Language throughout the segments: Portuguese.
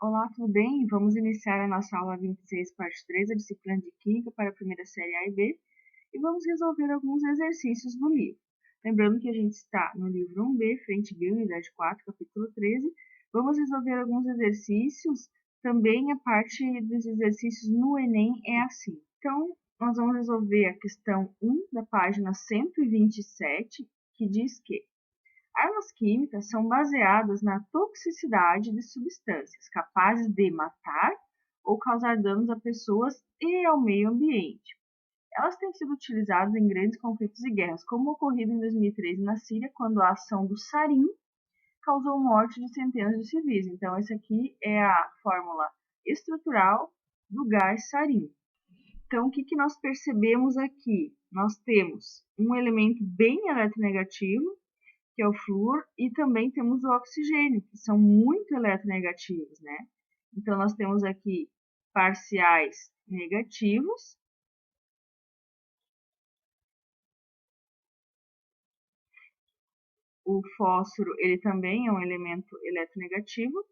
Olá, tudo bem? Vamos iniciar a nossa aula 26, parte 3, da disciplina de Química para a primeira série A e B, e vamos resolver alguns exercícios do livro. Lembrando que a gente está no livro 1B, frente B, unidade 4, capítulo 13. Vamos resolver alguns exercícios, também a parte dos exercícios no Enem é assim. Então, nós vamos resolver a questão 1 da página 127, que diz que armas químicas são baseadas na toxicidade de substâncias capazes de matar ou causar danos a pessoas e ao meio ambiente. Elas têm sido utilizadas em grandes conflitos e guerras, como ocorrido em 2013 na Síria, quando a ação do sarin causou morte de centenas de civis. Então, essa aqui é a fórmula estrutural do gás sarin. Então, o que nós percebemos aqui? Nós temos um elemento bem eletronegativo, que é o flúor, e também temos o oxigênio, que são muito eletronegativos, né? Então, nós temos aqui parciais negativos. O fósforo, ele também é um elemento eletronegativo.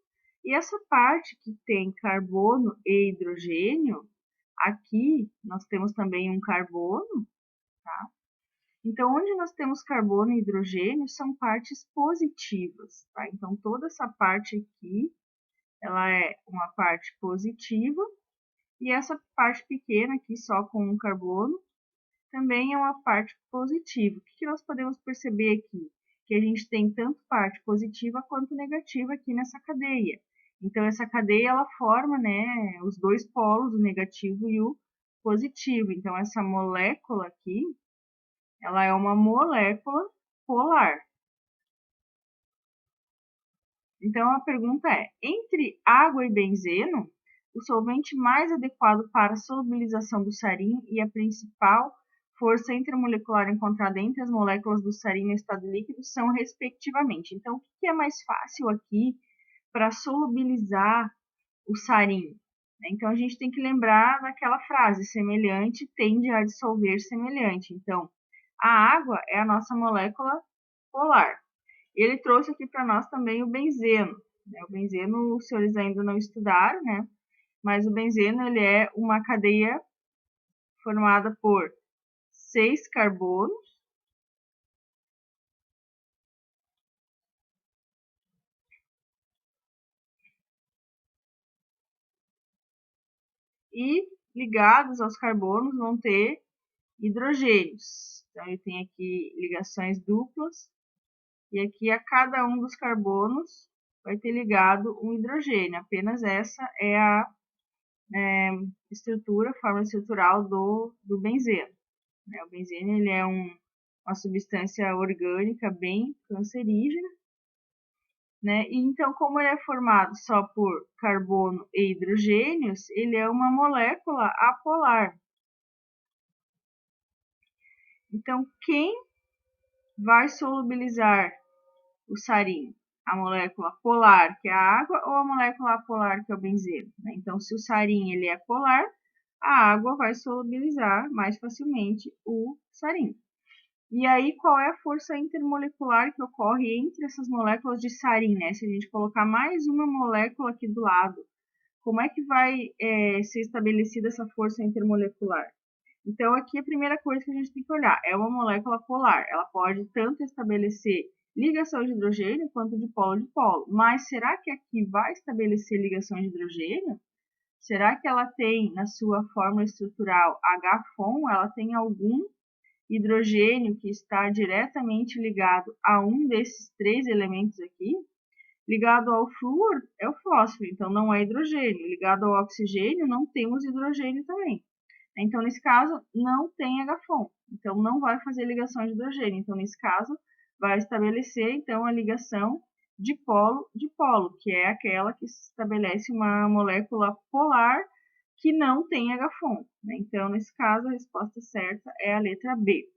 E essa parte que tem carbono e hidrogênio, aqui nós temos também um carbono, tá? Então, onde nós temos carbono e hidrogênio são partes positivas, tá? Então, toda essa parte aqui, ela é uma parte positiva, e essa parte pequena aqui, só com um carbono, também é uma parte positiva. O que nós podemos perceber aqui? Que a gente tem tanto parte positiva quanto negativa aqui nessa cadeia. Então, essa cadeia, ela forma, né, os dois polos, o negativo e o positivo. Então, essa molécula aqui, ela é uma molécula polar. Então, a pergunta é, entre água e benzeno, o solvente mais adequado para a solubilização do sarin e a principal força intermolecular encontrada entre as moléculas do sarin no estado líquido são, respectivamente. Então, o que é mais fácil aqui para solubilizar o sarin? Então, a gente tem que lembrar daquela frase, semelhante tende a dissolver semelhante. Então, a água é a nossa molécula polar. Ele trouxe aqui para nós também o benzeno. O benzeno, os senhores ainda não estudaram, né? Mas o benzeno, ele é uma cadeia formada por 6 carbonos e ligados aos carbonos vão ter hidrogênios. Então, ele tem aqui ligações duplas, e aqui a cada um dos carbonos vai ter ligado um hidrogênio. Apenas essa é a estrutura, forma estrutural do benzeno. O benzeno, ele é uma substância orgânica bem cancerígena, né? E então, como ele é formado só por carbono e hidrogênios, ele é uma molécula apolar. Então, quem vai solubilizar o sarin? A molécula polar, que é a água, ou a molécula apolar, que é o benzeno? Então, se o sarin ele é polar, a água vai solubilizar mais facilmente o sarin. E aí, qual é a força intermolecular que ocorre entre essas moléculas de sarin, né? Se a gente colocar mais uma molécula aqui do lado, como é que vai ser estabelecida essa força intermolecular? Então, aqui a primeira coisa que a gente tem que olhar é uma molécula polar. Ela pode tanto estabelecer ligação de hidrogênio quanto de polo de polo. Mas será que aqui vai estabelecer ligação de hidrogênio? Será que ela tem, na sua fórmula estrutural H-FON, ela tem algum hidrogênio que está diretamente ligado a um desses 3 elementos aqui? Ligado ao flúor é o fósforo, então não é hidrogênio. Ligado ao oxigênio, não temos hidrogênio também. Então, nesse caso, não tem H-FON. Então, não vai fazer ligação de hidrogênio. Então, nesse caso, vai estabelecer, então, a ligação de polo, que é aquela que estabelece uma molécula polar que não tem H-FON. Então, nesse caso, a resposta certa é a letra B.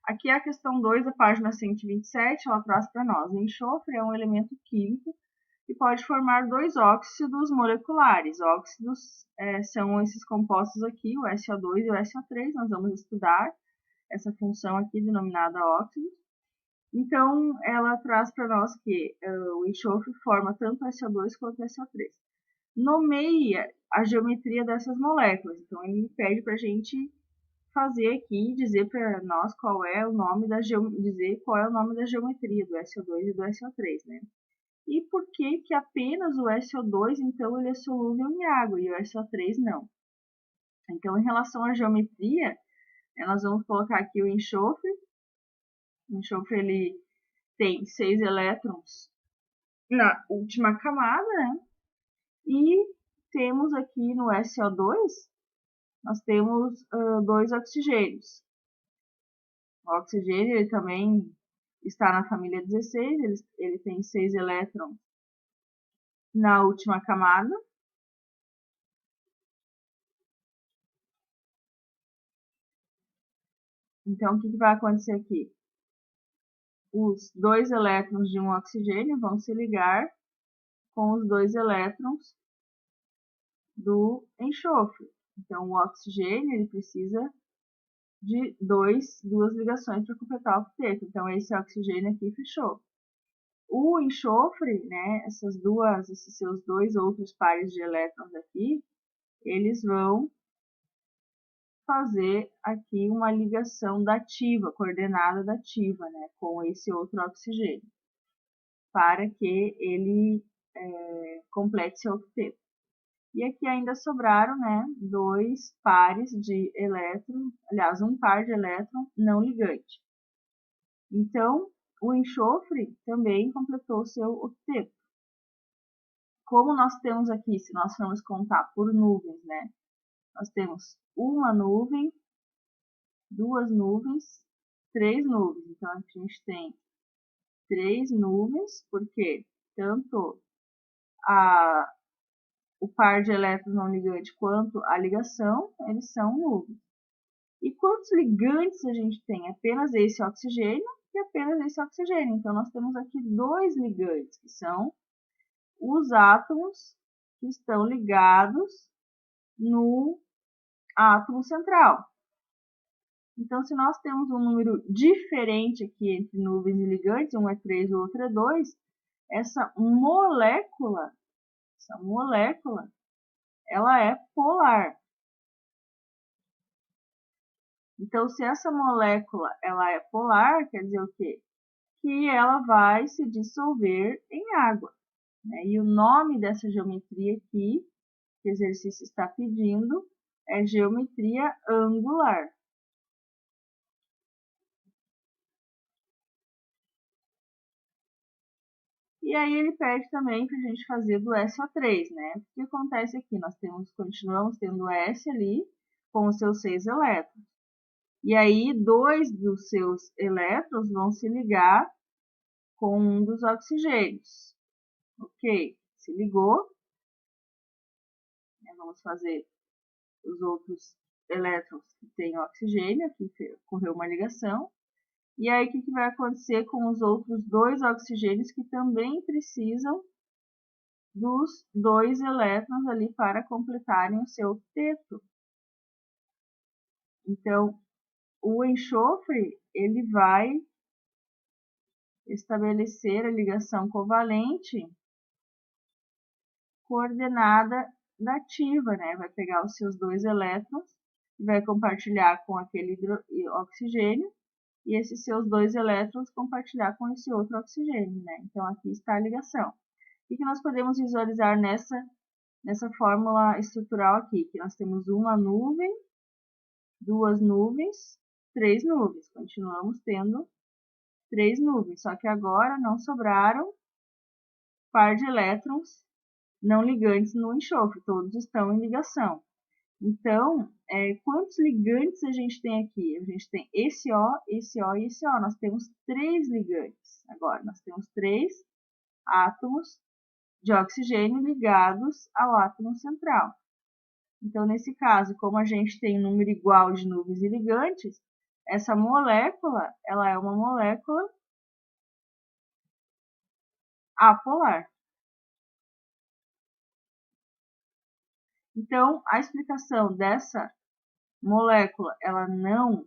Aqui é a questão 2 da página 127, ela traz para nós. O enxofre é um elemento químico que pode formar 2 óxidos moleculares. Óxidos são esses compostos aqui, o SO2 e o SO3. Nós vamos estudar essa função aqui denominada óxido. Então, ela traz para nós que o enxofre forma tanto SO2 quanto SO3. Nomeia a geometria dessas moléculas. Então, ele pede para a gente fazer aqui, dizer para nós qual é o nome da dizer qual é o nome da geometria do SO2 e do SO3, né? E por que que apenas o SO2, então, ele é solúvel em água e o SO3 não? Então, em relação à geometria, nós vamos colocar aqui o enxofre. O enxofre, ele tem 6 elétrons na última camada, né? E temos aqui no SO2, nós temos 2 oxigênios. O oxigênio, ele também está na família 16, ele tem 6 elétrons na última camada. Então, o que vai acontecer aqui? Os 2 elétrons de um oxigênio vão se ligar com os 2 elétrons do enxofre. Então, o oxigênio ele precisa de duas ligações para completar o octeto. Então, esse oxigênio aqui fechou. O enxofre, né, esses seus 2 outros pares de elétrons aqui, eles vão fazer aqui uma ligação dativa, coordenada dativa, né, com esse outro oxigênio, para que ele complete seu octeto. E aqui ainda sobraram, né, 2 pares de elétron, aliás, um par de elétron não ligante. Então, o enxofre também completou seu octeto. Como nós temos aqui, se nós formos contar por nuvens, né, nós temos uma nuvem, 2 nuvens, 3 nuvens. Então, aqui a gente tem 3 nuvens, porque tanto o par de elétrons não ligante quanto a ligação, eles são nuvens. E quantos ligantes a gente tem? Apenas esse oxigênio e apenas esse oxigênio. Então, nós temos aqui 2 ligantes, que são os átomos que estão ligados no átomo central. Então, se nós temos um número diferente aqui entre nuvens e ligantes, um é 3 e o outro é 2, essa molécula, ela é polar. Então, se essa molécula ela é polar, quer dizer o quê? Que ela vai se dissolver em água, né? E o nome dessa geometria aqui, que o exercício está pedindo, é geometria angular. E aí ele pede também para a gente fazer do SO3, né? O que acontece aqui? Nós continuamos tendo o S ali com os seus 6 elétrons. E aí 2 dos seus elétrons vão se ligar com um dos oxigênios. Ok, se ligou. Vamos fazer os outros elétrons que têm oxigênio, aqui ocorreu uma ligação. E aí, o que vai acontecer com os outros 2 oxigênios que também precisam dos 2 elétrons ali para completarem o seu octeto? Então, o enxofre, ele vai estabelecer a ligação covalente coordenada dativa, né? Vai pegar os seus 2 elétrons e vai compartilhar com aquele oxigênio e esses seus 2 elétrons compartilhar com esse outro oxigênio, né? Então, aqui está a ligação. O que nós podemos visualizar nessa fórmula estrutural aqui? Que nós temos uma nuvem, 2 nuvens, 3 nuvens. Continuamos tendo 3 nuvens, só que agora não sobraram par de elétrons não ligantes no enxofre, todos estão em ligação. Então, quantos ligantes a gente tem aqui? A gente tem esse O, esse O e esse O. Nós temos 3 ligantes. Agora, nós temos 3 átomos de oxigênio ligados ao átomo central. Então, nesse caso, como a gente tem um número igual de nuvens e ligantes, essa molécula, ela é uma molécula apolar. Então, a explicação dessa molécula, ela não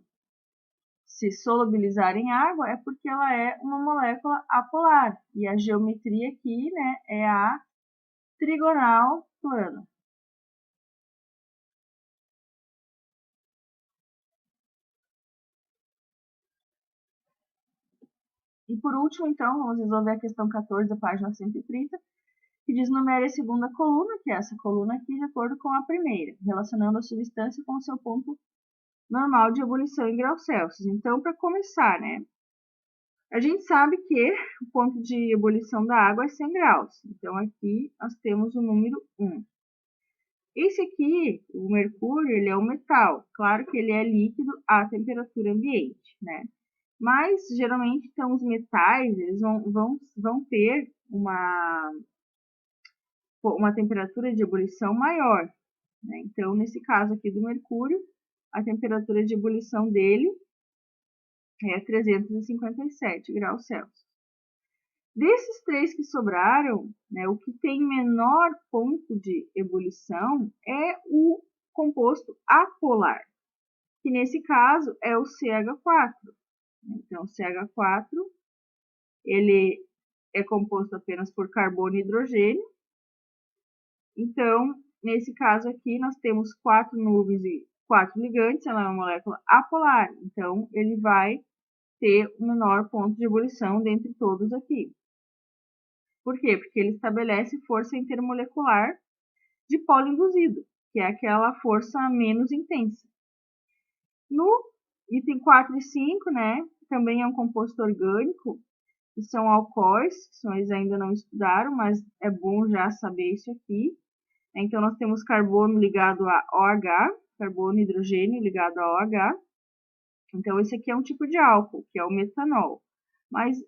se solubilizar em água é porque ela é uma molécula apolar. E a geometria aqui, né, é a trigonal plana. E por último, então, vamos resolver a questão 14 da página 130, que diz numere a segunda coluna, que é essa coluna aqui, de acordo com a primeira, relacionando a substância com o seu ponto normal de ebulição em graus Celsius. Então, para começar, né, a gente sabe que o ponto de ebulição da água é 100 graus. Então, aqui nós temos o número 1. Esse aqui, o mercúrio, ele é um metal. Claro que ele é líquido à temperatura ambiente, né? Mas, geralmente, então, os metais, eles vão ter uma temperatura de ebulição maior, né? Então, nesse caso aqui do mercúrio, a temperatura de ebulição dele é 357 graus Celsius. Desses três que sobraram, né, o que tem menor ponto de ebulição é o composto apolar, que nesse caso é o CH4. Então, o CH4 ele é composto apenas por carbono e hidrogênio. Então, nesse caso aqui, nós temos 4 nuvens e 4 ligantes, ela é uma molécula apolar. Então, ele vai ter o menor ponto de ebulição dentre todos aqui. Por quê? Porque ele estabelece força intermolecular de polo induzido, que é aquela força menos intensa. No item 4 e 5, né, também é um composto orgânico, que são alcoóis, que eles ainda não estudaram, mas é bom já saber isso aqui. Então, nós temos carbono ligado a OH, carbono e hidrogênio ligado a OH. Então, esse aqui é um tipo de álcool, que é o metanol.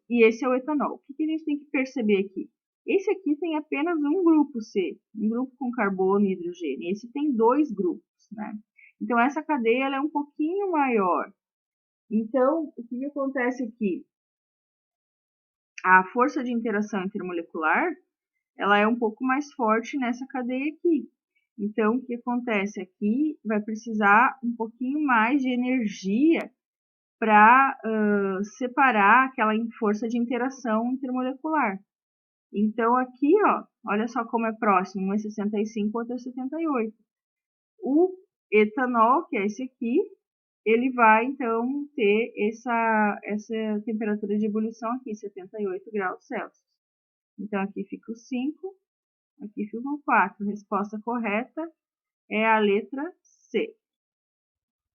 E esse é o etanol. O que a gente tem que perceber aqui? Esse aqui tem apenas um grupo C, um grupo com carbono e hidrogênio. Esse tem 2 grupos, né? Então, essa cadeia ela é um pouquinho maior. Então, o que acontece aqui? A força de interação intermolecular, ela é um pouco mais forte nessa cadeia aqui. Então, o que acontece aqui? Vai precisar um pouquinho mais de energia para separar aquela força de interação intermolecular. Então, aqui, ó, olha só como é próximo, um é 65, outro é 78. O etanol, que é esse aqui, ele vai, então, ter essa temperatura de ebulição aqui, 78 graus Celsius. Então, aqui fica o 5, aqui fica o 4. A resposta correta é a letra C.